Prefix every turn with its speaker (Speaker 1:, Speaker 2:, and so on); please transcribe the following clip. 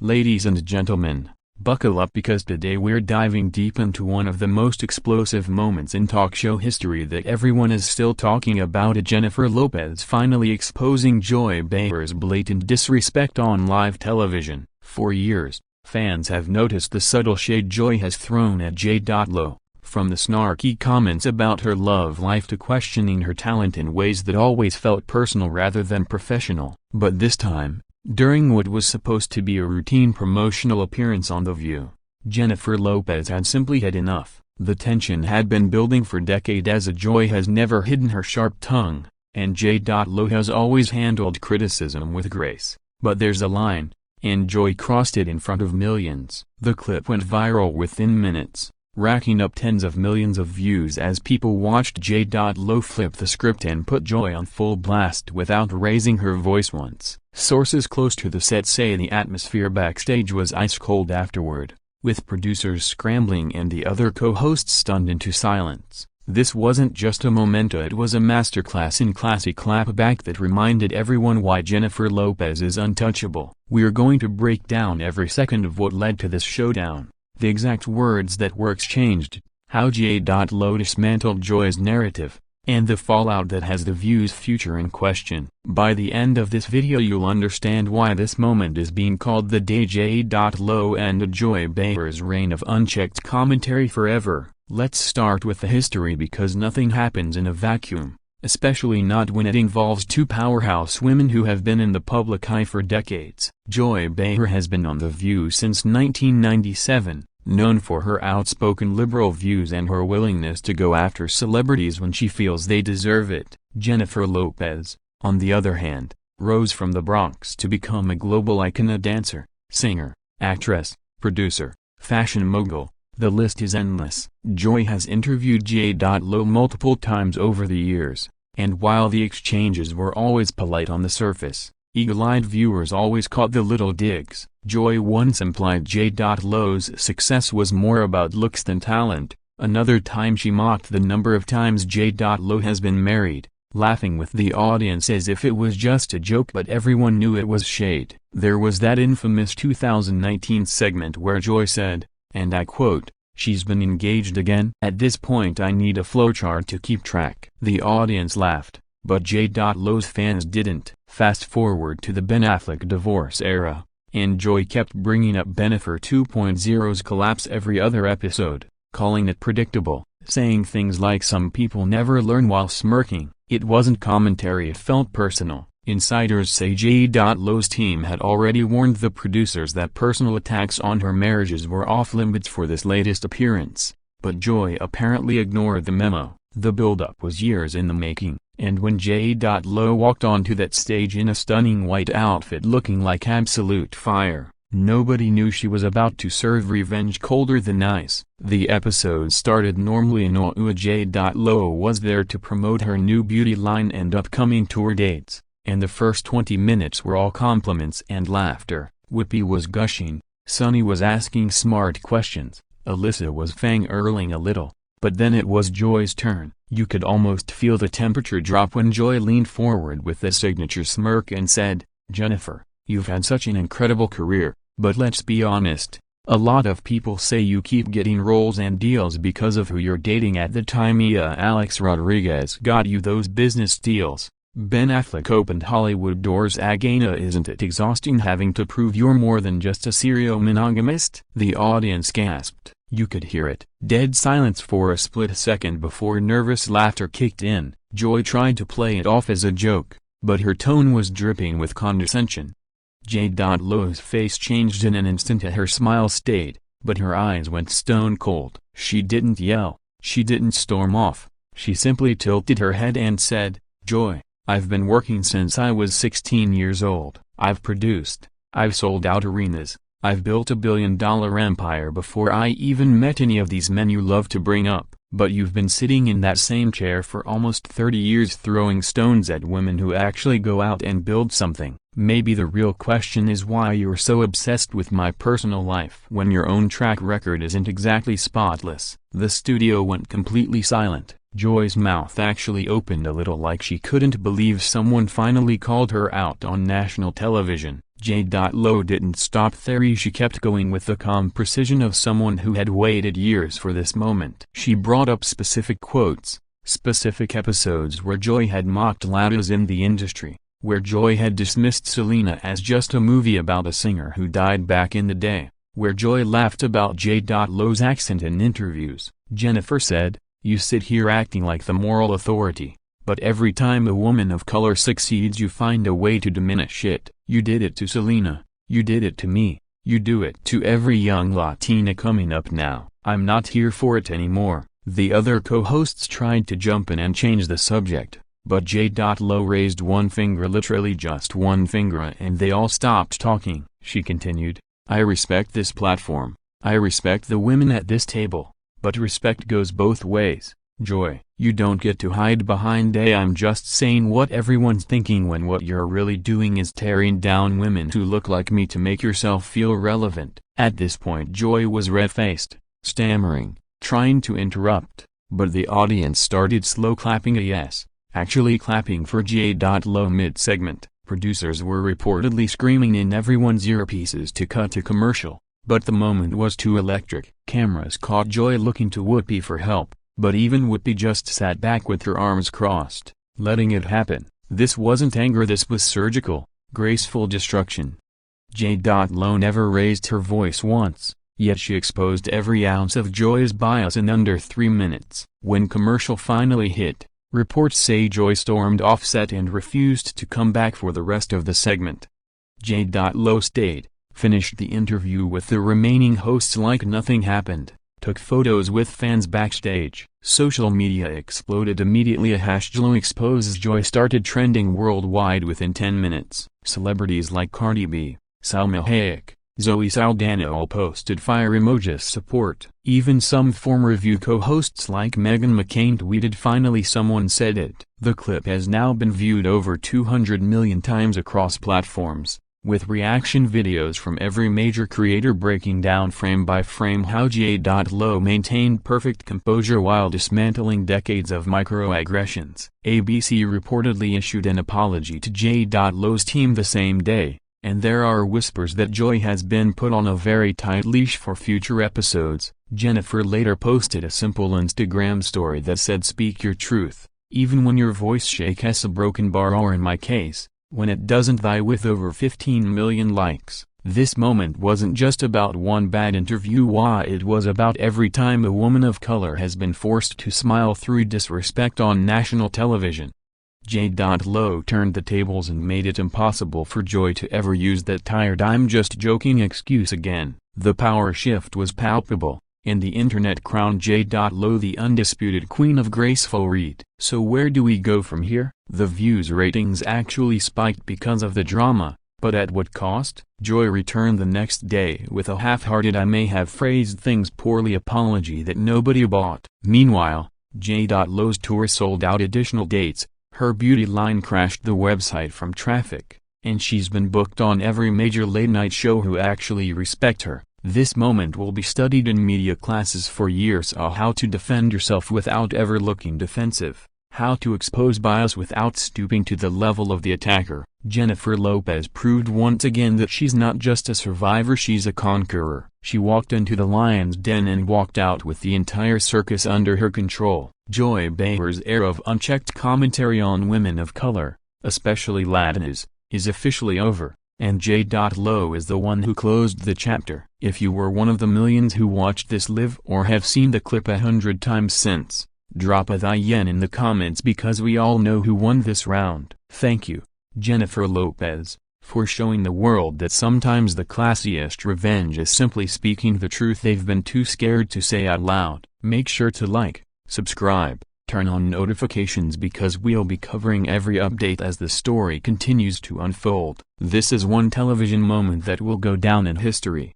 Speaker 1: Ladies and gentlemen, buckle up because today we're diving deep into one of the most explosive moments in talk show history that everyone is still talking about: Jennifer Lopez finally exposing Joy Behar's blatant disrespect on live television. For years, fans have noticed the subtle shade Joy has thrown at J.Lo, from the snarky comments about her love life to questioning her talent in ways that always felt personal rather than professional. But this time, during what was supposed to be a routine promotional appearance on The View, Jennifer Lopez had simply had enough. The tension had been building for decades as Joy has never hidden her sharp tongue, and J.Lo has always handled criticism with grace. But there's a line, and Joy crossed it in front of millions. The clip went viral within minutes, racking up tens of millions of views as people watched J.Lo flip the script and put Joy on full blast without raising her voice once. Sources close to the set say the atmosphere backstage was ice cold afterward, with producers scrambling and the other co-hosts stunned into silence. This wasn't just a memento, it was a masterclass in classy clapback that reminded everyone why Jennifer Lopez is untouchable. We're going to break down every second of what led to this showdown, the exact words that were exchanged, how J.Lo dismantled Joy's narrative, and the fallout that has The View's future in question. By the end of this video you'll understand why this moment is being called the day J.Lo and Joy Behar's reign of unchecked commentary forever. Let's start with the history because nothing happens in a vacuum, especially not when it involves two powerhouse women who have been in the public eye for decades. Joy Behar has been on The View since 1997. Known for her outspoken liberal views and her willingness to go after celebrities when she feels they deserve it. Jennifer Lopez, on the other hand, rose from the Bronx to become a global icon, a dancer, singer, actress, producer, fashion mogul. The list is endless. Joy has interviewed J.Lo multiple times over the years, and while the exchanges were always polite on the surface, eagle-eyed viewers always caught the little digs. Joy once implied J.Lo's success was more about looks than talent. Another time she mocked the number of times J.Lo has been married, laughing with the audience as if it was just a joke, but everyone knew it was shade. There was that infamous 2019 segment where Joy said, and I quote, "She's been engaged again? At this point I need a flowchart to keep track." The audience laughed, but J.Lo's fans didn't. Fast forward to the Ben Affleck divorce era, and Joy kept bringing up Bennifer 2.0's collapse every other episode, calling it predictable, saying things like "some people never learn" while smirking. It wasn't commentary, it felt personal. Insiders say J.Lo's team had already warned the producers that personal attacks on her marriages were off limits for this latest appearance, but Joy apparently ignored the memo. The build-up was years in the making, and when J.Lo walked onto that stage in a stunning white outfit looking like absolute fire, nobody knew she was about to serve revenge colder than ice. The episode started normally and J.Lo was there to promote her new beauty line and upcoming tour dates, and the first 20 minutes were all compliments and laughter. Whoopi was gushing, Sonny was asking smart questions, Alyssa was fangirling a little. But then it was Joy's turn. You could almost feel the temperature drop when Joy leaned forward with a signature smirk and said, "Jennifer, you've had such an incredible career, but let's be honest, a lot of people say you keep getting roles and deals because of who you're dating at the time. Alex Rodriguez got you those business deals. Ben Affleck opened Hollywood doors again. Isn't it exhausting having to prove you're more than just a serial monogamist?" The audience gasped. You could hear it. Dead silence for a split second before nervous laughter kicked in. Joy tried to play it off as a joke, but her tone was dripping with condescension. J.Lo's face changed in an instant and her smile stayed, but her eyes went stone cold. She didn't yell, she didn't storm off, she simply tilted her head and said, "Joy, I've been working since I was 16 years old. I've produced, I've sold out arenas. I've built a billion-dollar empire before I even met any of these men you love to bring up. But you've been sitting in that same chair for almost 30 years throwing stones at women who actually go out and build something. Maybe the real question is why you're so obsessed with my personal life when your own track record isn't exactly spotless." The studio went completely silent. Joy's mouth actually opened a little like she couldn't believe someone finally called her out on national television. J.Lo didn't stop there. She kept going with the calm precision of someone who had waited years for this moment. She brought up specific quotes, specific episodes where Joy had mocked laddas in the industry, where Joy had dismissed Selena as just a movie about a singer who died back in the day, where Joy laughed about J.Lo's accent in interviews. Jennifer said, "You sit here acting like the moral authority, but every time a woman of color succeeds you find a way to diminish it. You did it to Selena, you did it to me, you do it to every young Latina coming up now. I'm not here for it anymore." The other co-hosts tried to jump in and change the subject, but J.Lo raised one finger, literally just one finger, and they all stopped talking. She continued, "I respect this platform, I respect the women at this table, but respect goes both ways. Joy, you don't get to hide behind I'm just saying what everyone's thinking when what you're really doing is tearing down women who look like me to make yourself feel relevant." At this point Joy was red-faced, stammering, trying to interrupt, but the audience started slow clapping. Yes, actually clapping for J.Lo mid-segment. Producers were reportedly screaming in everyone's earpieces to cut to commercial, but the moment was too electric. Cameras caught Joy looking to Whoopi for help, but even Whoopi just sat back with her arms crossed, letting it happen. This wasn't anger, this was surgical, graceful destruction. J.Lo never raised her voice once, yet she exposed every ounce of Joy's bias in under 3 minutes. When commercial finally hit, reports say Joy stormed off set and refused to come back for the rest of the segment. J.Lo stayed, finished the interview with the remaining hosts like nothing happened, took photos with fans backstage. Social media exploded immediately. A #J.Lo exposes Joy started trending worldwide within 10 minutes. Celebrities like Cardi B, Salma Hayek, Zoe Saldana all posted fire emojis support. Even some former View co-hosts like Meghan McCain tweeted, "Finally someone said it." The clip has now been viewed over 200 million times across platforms, with reaction videos from every major creator breaking down frame by frame how J.Lo maintained perfect composure while dismantling decades of microaggressions. ABC reportedly issued an apology to J.Lo's team the same day, and there are whispers that Joy has been put on a very tight leash for future episodes. Jennifer later posted a simple Instagram story that said, "Speak your truth, even when your voice shakes a broken bar, or in my case, when it doesn't." With over 15 million likes, this moment wasn't just about one bad interview. It was about every time a woman of color has been forced to smile through disrespect on national television. J.Lo turned the tables and made it impossible for Joy to ever use that tired "I'm just joking" excuse again. The power shift was palpable, and the internet crowned J.Lo the undisputed queen of graceful read. So where do we go from here? The views ratings actually spiked because of the drama, but at what cost? Joy returned the next day with a half-hearted "I may have phrased things poorly" apology that nobody bought. Meanwhile, J.Lo's tour sold out additional dates, her beauty line crashed the website from traffic, and she's been booked on every major late-night show who actually respect her. This moment will be studied in media classes for years. How to defend yourself without ever looking defensive. How to expose bias without stooping to the level of the attacker. Jennifer Lopez proved once again that she's not just a survivor, she's a conqueror. She walked into the lion's den and walked out with the entire circus under her control. Joy Behar's era of unchecked commentary on women of color, especially Latinas, is officially over, and J.Lo is the one who closed the chapter. If you were one of the millions who watched this live or have seen the clip 100 times since, drop a yen in the comments because we all know who won this round. Thank you, Jennifer Lopez, for showing the world that sometimes the classiest revenge is simply speaking the truth they've been too scared to say out loud. Make sure to like, subscribe, turn on notifications because we'll be covering every update as the story continues to unfold. This is one television moment that will go down in history.